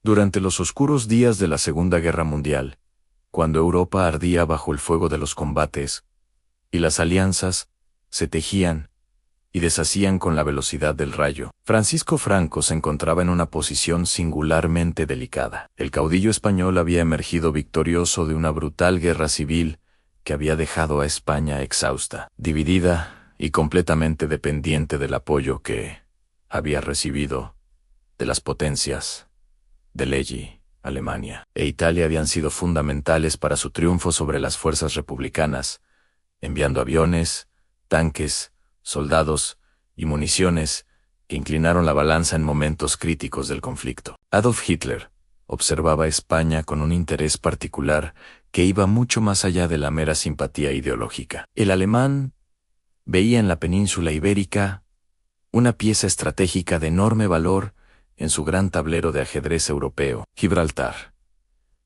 Durante los oscuros días de la Segunda Guerra Mundial, cuando Europa ardía bajo el fuego de los combates, y las alianzas se tejían y deshacían con la velocidad del rayo, Francisco Franco se encontraba en una posición singularmente delicada. El caudillo español había emergido victorioso de una brutal guerra civil que había dejado a España exhausta, dividida y completamente dependiente del apoyo que había recibido de las potencias de Leggi, Alemania e Italia habían sido fundamentales para su triunfo sobre las fuerzas republicanas, enviando aviones, tanques, soldados y municiones que inclinaron la balanza en momentos críticos del conflicto. Adolf Hitler observaba a España con un interés particular que iba mucho más allá de la mera simpatía ideológica. El alemán veía en la península ibérica una pieza estratégica de enorme valor en su gran tablero de ajedrez europeo, Gibraltar,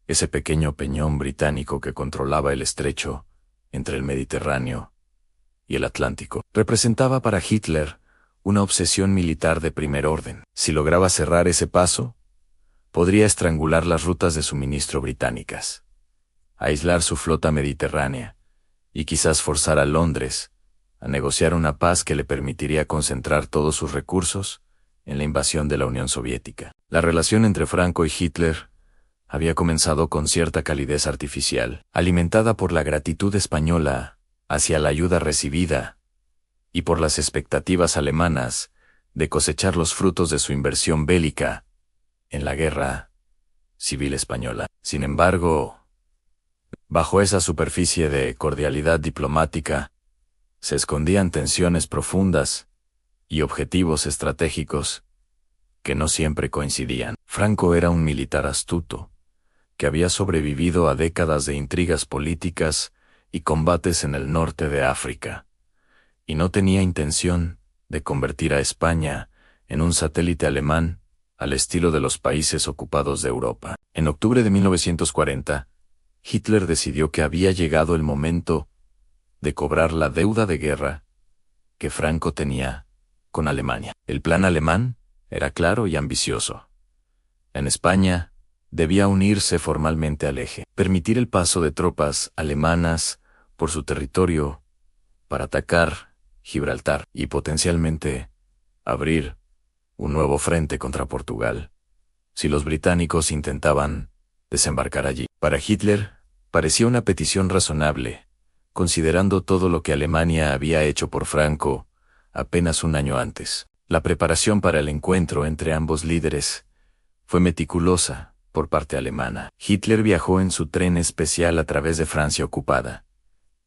ese pequeño peñón británico que controlaba el estrecho entre el Mediterráneo y el Atlántico. Representaba para Hitler una obsesión militar de primer orden. Si lograba cerrar ese paso, podría estrangular las rutas de suministro británicas, aislar su flota mediterránea y quizás forzar a Londres a negociar una paz que le permitiría concentrar todos sus recursos en la invasión de la Unión Soviética. La relación entre Franco y Hitler había comenzado con cierta calidez artificial, alimentada por la gratitud española hacia la ayuda recibida y por las expectativas alemanas de cosechar los frutos de su inversión bélica en la guerra civil española. Sin embargo, bajo esa superficie de cordialidad diplomática, se escondían tensiones profundas y objetivos estratégicos que no siempre coincidían. Franco era un militar astuto, que había sobrevivido a décadas de intrigas políticas y combates en el norte de África, y no tenía intención de convertir a España en un satélite alemán al estilo de los países ocupados de Europa. En octubre de 1940, Hitler decidió que había llegado el momento de cobrar la deuda de guerra que Franco tenía con Alemania. El plan alemán era claro y ambicioso. En España, debía unirse formalmente al eje, permitir el paso de tropas alemanas por su territorio para atacar Gibraltar y potencialmente abrir un nuevo frente contra Portugal, si los británicos intentaban desembarcar allí. Para Hitler, parecía una petición razonable, considerando todo lo que Alemania había hecho por Franco apenas un año antes. La preparación para el encuentro entre ambos líderes fue meticulosa por parte alemana. Hitler viajó en su tren especial a través de Francia ocupada,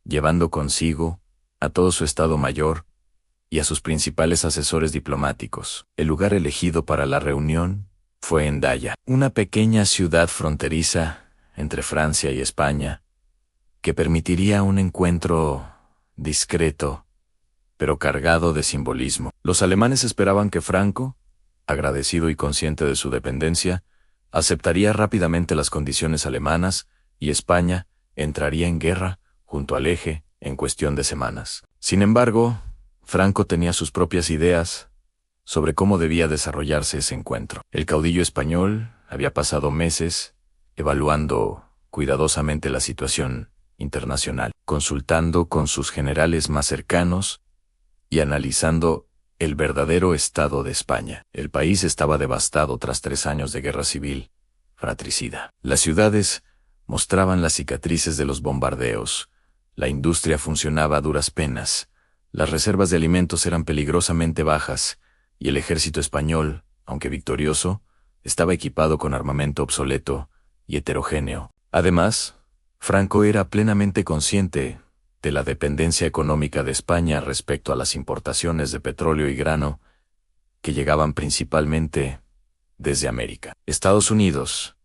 llevando consigo a todo su Estado Mayor y a sus principales asesores diplomáticos. El lugar elegido para la reunión fue Hendaya, una pequeña ciudad fronteriza entre Francia y España, que permitiría un encuentro discreto, pero cargado de simbolismo. Los alemanes esperaban que Franco, agradecido y consciente de su dependencia, aceptaría rápidamente las condiciones alemanas y España entraría en guerra junto al eje en cuestión de semanas. Sin embargo, Franco tenía sus propias ideas sobre cómo debía desarrollarse ese encuentro. El caudillo español había pasado meses evaluando cuidadosamente la situación internacional, consultando con sus generales más cercanos y analizando el verdadero estado de España. El país estaba devastado tras 3 años de guerra civil fratricida. Las ciudades mostraban las cicatrices de los bombardeos, la industria funcionaba a duras penas, las reservas de alimentos eran peligrosamente bajas, y el ejército español, aunque victorioso, estaba equipado con armamento obsoleto y heterogéneo. Además, Franco era plenamente consciente de la dependencia económica de España respecto a las importaciones de petróleo y grano, que llegaban principalmente desde América. Estados Unidos,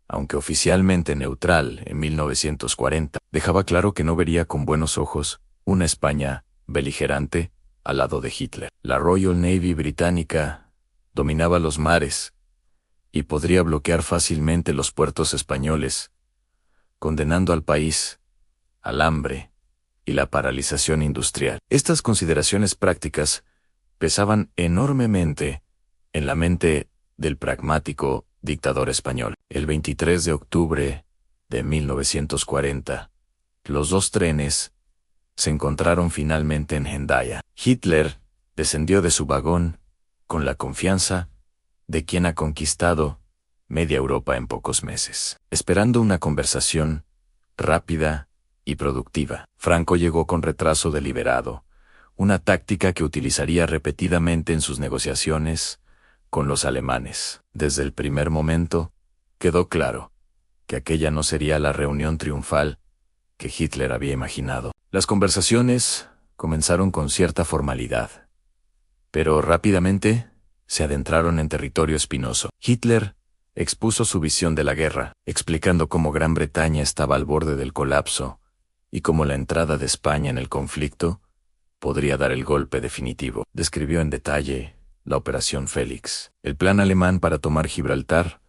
aunque oficialmente neutral en 1940, dejaba claro que no vería con buenos ojos una España beligerante al lado de Hitler. La Royal Navy británica dominaba los mares y podría bloquear fácilmente los puertos españoles, condenando al país al hambre y la paralización industrial. Estas consideraciones prácticas pesaban enormemente en la mente del pragmático dictador español. El 23 de octubre de 1940, los dos trenes se encontraron finalmente en Hendaya. Hitler descendió de su vagón con la confianza de quien ha conquistado media Europa en pocos meses. Esperando una conversación rápida y productiva, Franco llegó con retraso deliberado, una táctica que utilizaría repetidamente en sus negociaciones con los alemanes. Desde el primer momento, quedó claro que aquella no sería la reunión triunfal que Hitler había imaginado. Las conversaciones comenzaron con cierta formalidad, pero rápidamente se adentraron en territorio espinoso. Hitler expuso su visión de la guerra, explicando cómo Gran Bretaña estaba al borde del colapso y cómo la entrada de España en el conflicto podría dar el golpe definitivo. Describió en detalle la Operación Félix, el plan alemán para tomar Gibraltar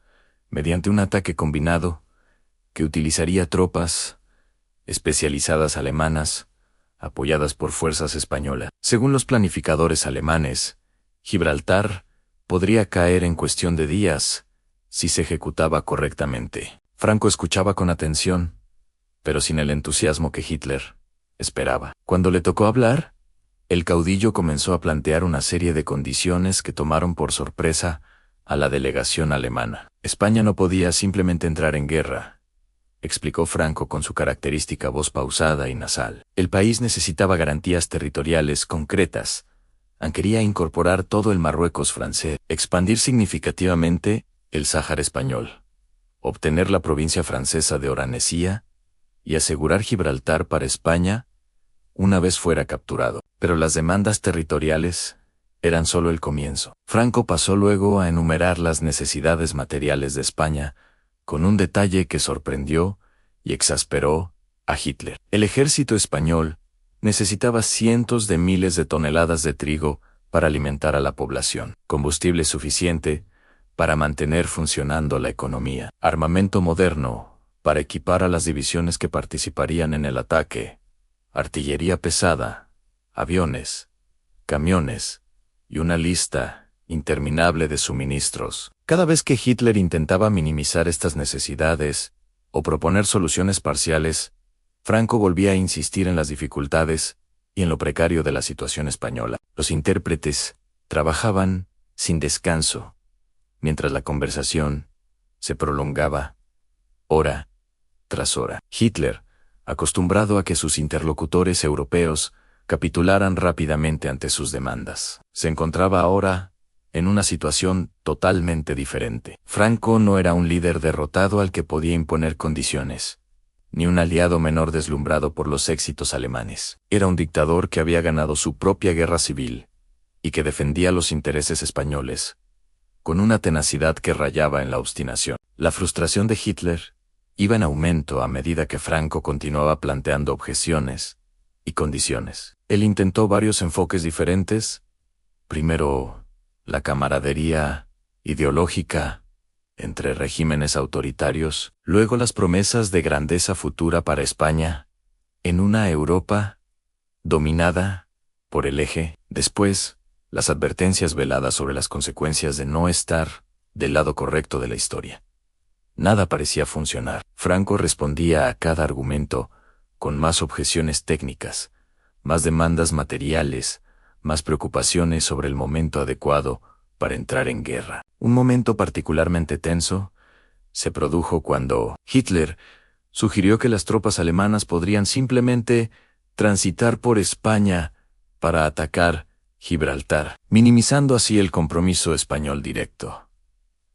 mediante un ataque combinado que utilizaría tropas especializadas alemanas apoyadas por fuerzas españolas. Según los planificadores alemanes, Gibraltar podría caer en cuestión de días si se ejecutaba correctamente. Franco escuchaba con atención, pero sin el entusiasmo que Hitler esperaba. Cuando le tocó hablar, el caudillo comenzó a plantear una serie de condiciones que tomaron por sorpresa a la delegación alemana. España no podía simplemente entrar en guerra, explicó Franco con su característica voz pausada y nasal. El país necesitaba garantías territoriales concretas. Quería incorporar todo el Marruecos francés, expandir significativamente el Sáhara español, obtener la provincia francesa de Oranesía y asegurar Gibraltar para España una vez fuera capturado. Pero las demandas territoriales eran solo el comienzo. Franco pasó luego a enumerar las necesidades materiales de España, con un detalle que sorprendió y exasperó a Hitler. El ejército español necesitaba cientos de miles de toneladas de trigo para alimentar a la población, combustible suficiente para mantener funcionando la economía, armamento moderno para equipar a las divisiones que participarían en el ataque, artillería pesada, aviones, camiones y una lista interminable de suministros. Cada vez que Hitler intentaba minimizar estas necesidades o proponer soluciones parciales, Franco volvía a insistir en las dificultades y en lo precario de la situación española. Los intérpretes trabajaban sin descanso, mientras la conversación se prolongaba hora tras hora. Hitler, acostumbrado a que sus interlocutores europeos capitularan rápidamente ante sus demandas, se encontraba ahora en una situación totalmente diferente. Franco no era un líder derrotado al que podía imponer condiciones, ni un aliado menor deslumbrado por los éxitos alemanes. Era un dictador que había ganado su propia guerra civil y que defendía los intereses españoles, con una tenacidad que rayaba en la obstinación. La frustración de Hitler iba en aumento a medida que Franco continuaba planteando objeciones y condiciones. Él intentó varios enfoques diferentes. Primero, la camaradería ideológica entre regímenes autoritarios, luego las promesas de grandeza futura para España, en una Europa dominada por el Eje, después, las advertencias veladas sobre las consecuencias de no estar del lado correcto de la historia. Nada parecía funcionar. Franco respondía a cada argumento con más objeciones técnicas, más demandas materiales, más preocupaciones sobre el momento adecuado para entrar en guerra. Un momento particularmente tenso se produjo cuando Hitler sugirió que las tropas alemanas podrían simplemente transitar por España para atacar Gibraltar, minimizando así el compromiso español directo.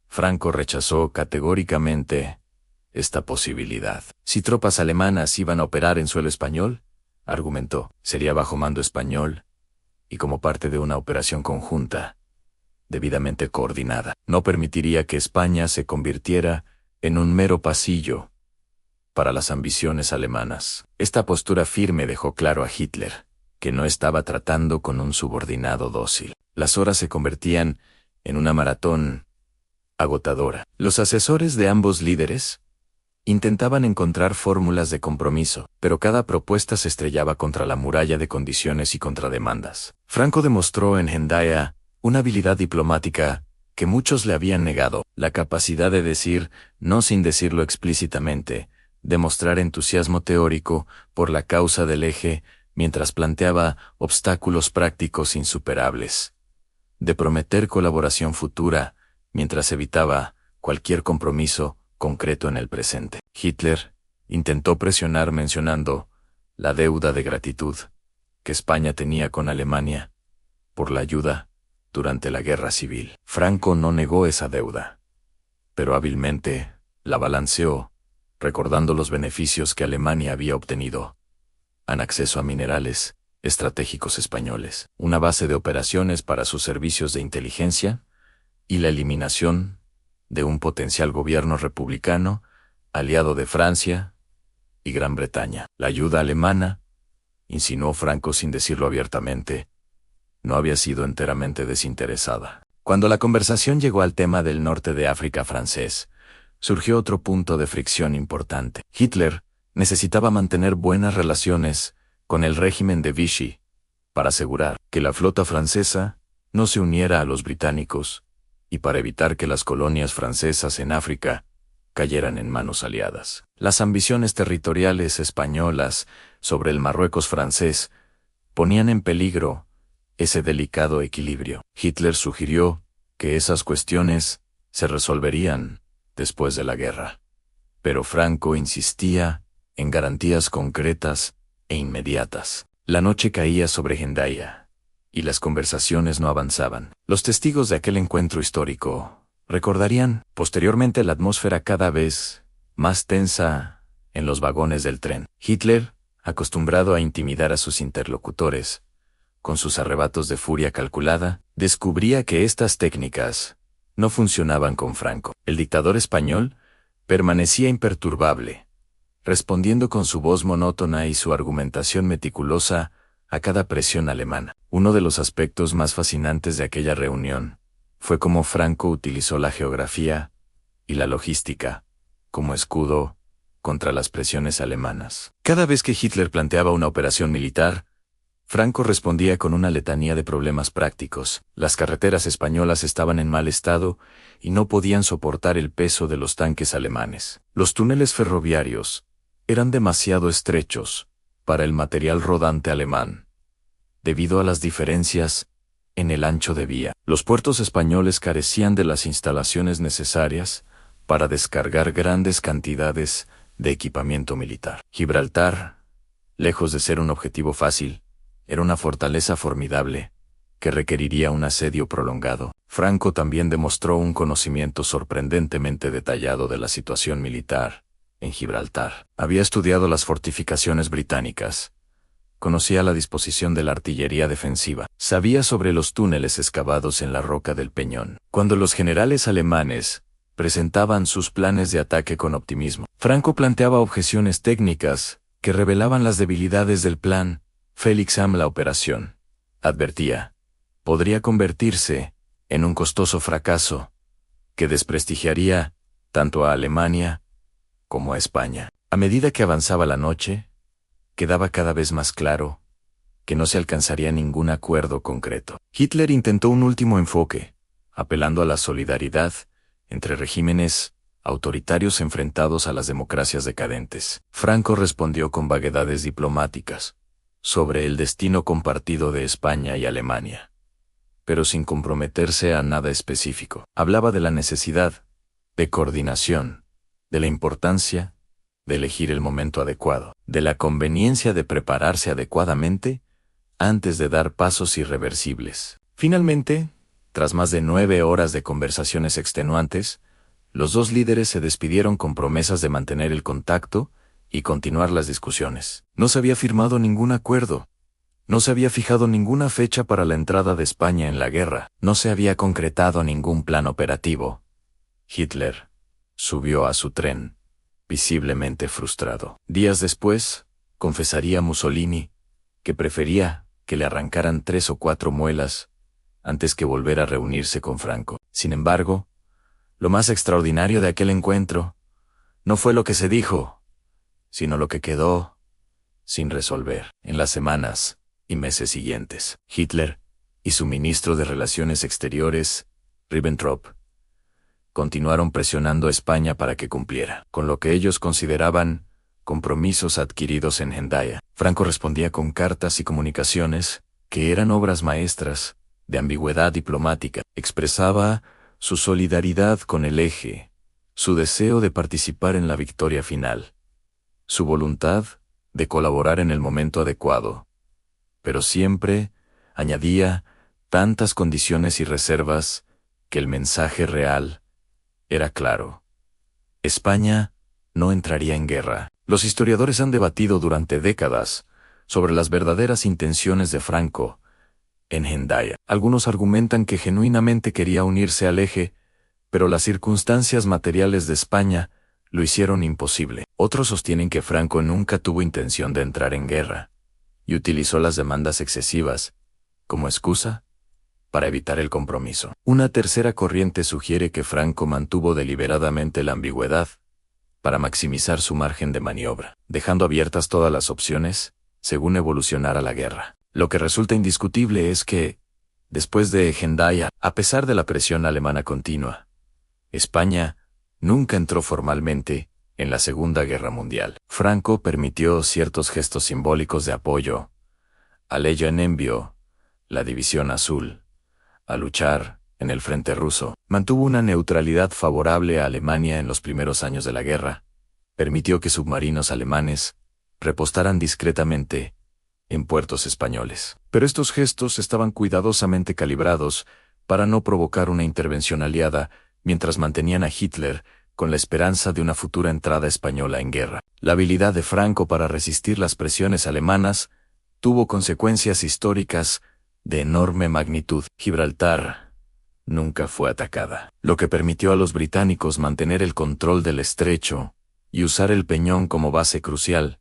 Franco rechazó categóricamente esta posibilidad. Si tropas alemanas iban a operar en suelo español, argumentó, sería bajo mando español y como parte de una operación conjunta, debidamente coordinada. No permitiría que España se convirtiera en un mero pasillo para las ambiciones alemanas. Esta postura firme dejó claro a Hitler que no estaba tratando con un subordinado dócil. Las horas se convertían en una maratón agotadora. Los asesores de ambos líderes intentaban encontrar fórmulas de compromiso, pero cada propuesta se estrellaba contra la muralla de condiciones y contrademandas. Franco demostró en Hendaya una habilidad diplomática que muchos le habían negado, la capacidad de decir, no sin decirlo explícitamente, demostrar entusiasmo teórico por la causa del eje, mientras planteaba obstáculos prácticos insuperables, de prometer colaboración futura, mientras evitaba cualquier compromiso concreto en el presente. Hitler intentó presionar mencionando la deuda de gratitud que España tenía con Alemania por la ayuda durante la guerra civil. Franco no negó esa deuda, pero hábilmente la balanceó, recordando los beneficios que Alemania había obtenido en acceso a minerales estratégicos españoles, una base de operaciones para sus servicios de inteligencia y la eliminación de un potencial gobierno republicano aliado de Francia y Gran Bretaña. La ayuda alemana, insinuó Franco sin decirlo abiertamente, no había sido enteramente desinteresada. Cuando la conversación llegó al tema del norte de África francés, surgió otro punto de fricción importante. Hitler necesitaba mantener buenas relaciones con el régimen de Vichy para asegurar que la flota francesa no se uniera a los británicos y para evitar que las colonias francesas en África cayeran en manos aliadas. Las ambiciones territoriales españolas sobre el Marruecos francés ponían en peligro ese delicado equilibrio. Hitler sugirió que esas cuestiones se resolverían después de la guerra, pero Franco insistía en garantías concretas e inmediatas. La noche caía sobre Hendaya, y las conversaciones no avanzaban. Los testigos de aquel encuentro histórico recordarían posteriormente la atmósfera cada vez más tensa en los vagones del tren. Hitler, acostumbrado a intimidar a sus interlocutores, con sus arrebatos de furia calculada, descubría que estas técnicas no funcionaban con Franco. El dictador español permanecía imperturbable, respondiendo con su voz monótona y su argumentación meticulosa a cada presión alemana. Uno de los aspectos más fascinantes de aquella reunión fue cómo Franco utilizó la geografía y la logística como escudo contra las presiones alemanas. Cada vez que Hitler planteaba una operación militar, Franco respondía con una letanía de problemas prácticos. Las carreteras españolas estaban en mal estado y no podían soportar el peso de los tanques alemanes. Los túneles ferroviarios eran demasiado estrechos para el material rodante alemán, debido a las diferencias en el ancho de vía. Los puertos españoles carecían de las instalaciones necesarias para descargar grandes cantidades de equipamiento militar. Gibraltar, lejos de ser un objetivo fácil, era una fortaleza formidable que requeriría un asedio prolongado. Franco también demostró un conocimiento sorprendentemente detallado de la situación militar en Gibraltar. Había estudiado las fortificaciones británicas, conocía la disposición de la artillería defensiva, sabía sobre los túneles excavados en la roca del Peñón. Cuando los generales alemanes presentaban sus planes de ataque con optimismo, Franco planteaba objeciones técnicas que revelaban las debilidades del plan. Félix Am la operación, advertía, podría convertirse en un costoso fracaso que desprestigiaría tanto a Alemania como a España. A medida que avanzaba la noche, quedaba cada vez más claro que no se alcanzaría ningún acuerdo concreto. Hitler intentó un último enfoque, apelando a la solidaridad entre regímenes autoritarios enfrentados a las democracias decadentes. Franco respondió con vaguedades diplomáticas sobre el destino compartido de España y Alemania, pero sin comprometerse a nada específico. Hablaba de la necesidad de coordinación, de la importancia de elegir el momento adecuado, de la conveniencia de prepararse adecuadamente antes de dar pasos irreversibles. Finalmente, tras más de 9 horas de conversaciones extenuantes, los dos líderes se despidieron con promesas de mantener el contacto y continuar las discusiones. No se había firmado ningún acuerdo. No se había fijado ninguna fecha para la entrada de España en la guerra. No se había concretado ningún plan operativo. Hitler subió a su tren, visiblemente frustrado. Días después, confesaría Mussolini que prefería que le arrancaran 3 o 4 muelas antes que volver a reunirse con Franco. Sin embargo, lo más extraordinario de aquel encuentro no fue lo que se dijo, sino lo que quedó sin resolver. En las semanas y meses siguientes, Hitler y su ministro de Relaciones Exteriores, Ribbentrop, continuaron presionando a España para que cumpliera con lo que ellos consideraban compromisos adquiridos en Hendaya. Franco respondía con cartas y comunicaciones que eran obras maestras de ambigüedad diplomática. Expresaba su solidaridad con el Eje, su deseo de participar en la victoria final, su voluntad de colaborar en el momento adecuado, pero siempre añadía tantas condiciones y reservas que el mensaje real era claro: España no entraría en guerra. Los historiadores han debatido durante décadas sobre las verdaderas intenciones de Franco en Hendaya. Algunos argumentan que genuinamente quería unirse al Eje, pero las circunstancias materiales de España lo hicieron imposible. Otros sostienen que Franco nunca tuvo intención de entrar en guerra y utilizó las demandas excesivas como excusa para evitar el compromiso. Una tercera corriente sugiere que Franco mantuvo deliberadamente la ambigüedad para maximizar su margen de maniobra, dejando abiertas todas las opciones según evolucionara la guerra. Lo que resulta indiscutible es que, después de Hendaya, a pesar de la presión alemana continua, España nunca entró formalmente en la Segunda Guerra Mundial. Franco permitió ciertos gestos simbólicos de apoyo a Leyo en envío la División Azul a luchar en el frente ruso. Mantuvo una neutralidad favorable a Alemania en los primeros años de la guerra. Permitió que submarinos alemanes repostaran discretamente en puertos españoles. Pero estos gestos estaban cuidadosamente calibrados para no provocar una intervención aliada mientras mantenían a Hitler con la esperanza de una futura entrada española en guerra. La habilidad de Franco para resistir las presiones alemanas tuvo consecuencias históricas de enorme magnitud. Gibraltar nunca fue atacada, lo que permitió a los británicos mantener el control del estrecho y usar el Peñón como base crucial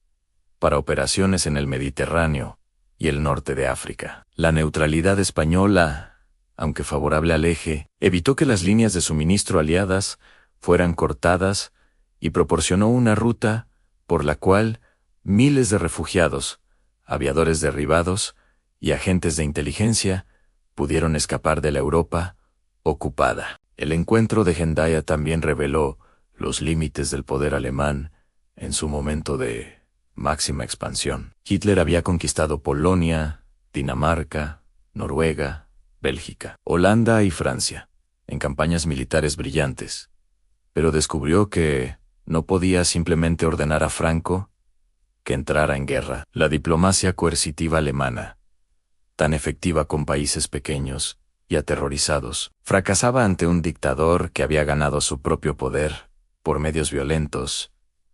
para operaciones en el Mediterráneo y el norte de África. La neutralidad española, aunque favorable al Eje, evitó que las líneas de suministro aliadas fueran cortadas y proporcionó una ruta por la cual miles de refugiados, aviadores derribados y agentes de inteligencia pudieron escapar de la Europa ocupada. El encuentro de Hendaya también reveló los límites del poder alemán en su momento de máxima expansión. Hitler había conquistado Polonia, Dinamarca, Noruega, Bélgica, Holanda y Francia, en campañas militares brillantes, pero descubrió que no podía simplemente ordenar a Franco que entrara en guerra. La diplomacia coercitiva alemana, tan efectiva con países pequeños y aterrorizados, fracasaba ante un dictador que había ganado su propio poder por medios violentos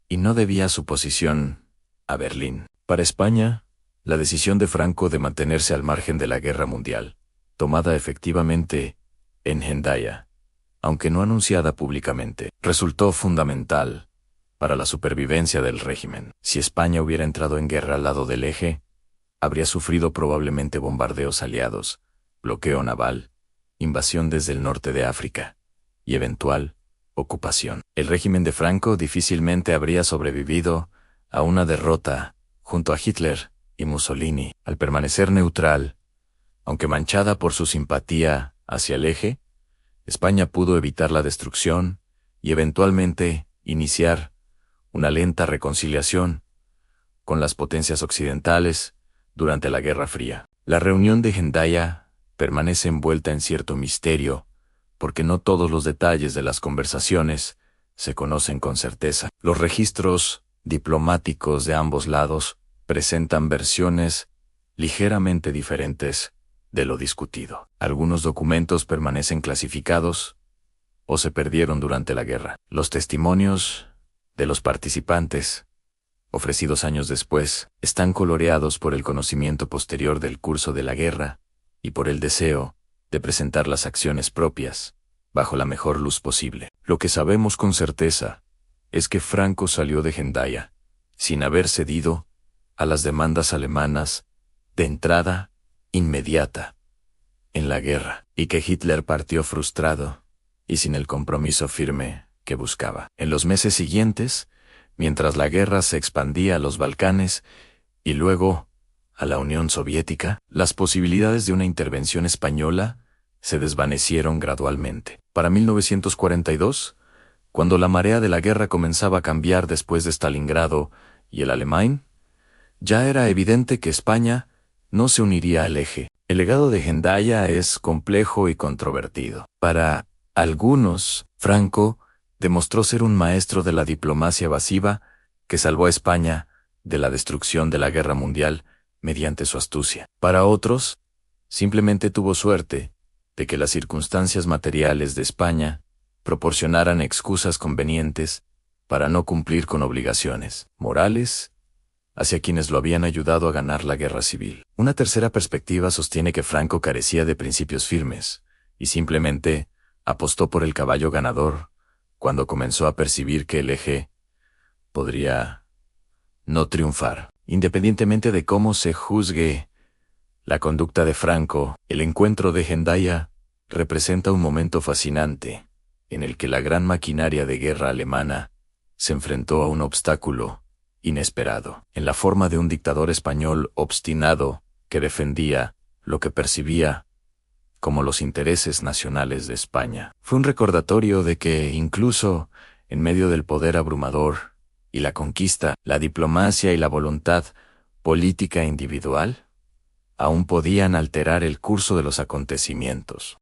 y no debía su posición a Berlín. Para España, la decisión de Franco de mantenerse al margen de la guerra mundial, tomada efectivamente en Hendaya, aunque no anunciada públicamente, resultó fundamental para la supervivencia del régimen. Si España hubiera entrado en guerra al lado del Eje, habría sufrido probablemente bombardeos aliados, bloqueo naval, invasión desde el norte de África y eventual ocupación. El régimen de Franco difícilmente habría sobrevivido a una derrota junto a Hitler y Mussolini. Al permanecer neutral, aunque manchada por su simpatía hacia el Eje, España pudo evitar la destrucción y eventualmente iniciar una lenta reconciliación con las potencias occidentales durante la Guerra Fría. La reunión de Hendaya permanece envuelta en cierto misterio, porque no todos los detalles de las conversaciones se conocen con certeza. Los registros diplomáticos de ambos lados presentan versiones ligeramente diferentes de lo discutido. Algunos documentos permanecen clasificados o se perdieron durante la guerra. Los testimonios de los participantes, ofrecidos años después, están coloreados por el conocimiento posterior del curso de la guerra y por el deseo de presentar las acciones propias bajo la mejor luz posible. Lo que sabemos con certeza es que Franco salió de Hendaya sin haber cedido a las demandas alemanas de entrada inmediata en la guerra, y que Hitler partió frustrado y sin el compromiso firme que buscaba. En los meses siguientes, mientras la guerra se expandía a los Balcanes y luego a la Unión Soviética, las posibilidades de una intervención española se desvanecieron gradualmente. Para 1942, cuando la marea de la guerra comenzaba a cambiar después de Stalingrado y el Alemán, ya era evidente que España no se uniría al eje. El legado de Hendaya es complejo y controvertido. Para algunos, Franco demostró ser un maestro de la diplomacia evasiva que salvó a España de la destrucción de la guerra mundial mediante su astucia. Para otros, simplemente tuvo suerte de que las circunstancias materiales de España proporcionaran excusas convenientes para no cumplir con obligaciones morales hacia quienes lo habían ayudado a ganar la guerra civil. Una tercera perspectiva sostiene que Franco carecía de principios firmes y simplemente apostó por el caballo ganador cuando comenzó a percibir que el eje podría no triunfar. Independientemente de cómo se juzgue la conducta de Franco, el encuentro de Hendaya representa un momento fascinante en el que la gran maquinaria de guerra alemana se enfrentó a un obstáculo inesperado, en la forma de un dictador español obstinado que defendía lo que percibía como los intereses nacionales de España. Fue un recordatorio de que, incluso en medio del poder abrumador y la conquista, la diplomacia y la voluntad política individual aún podían alterar el curso de los acontecimientos.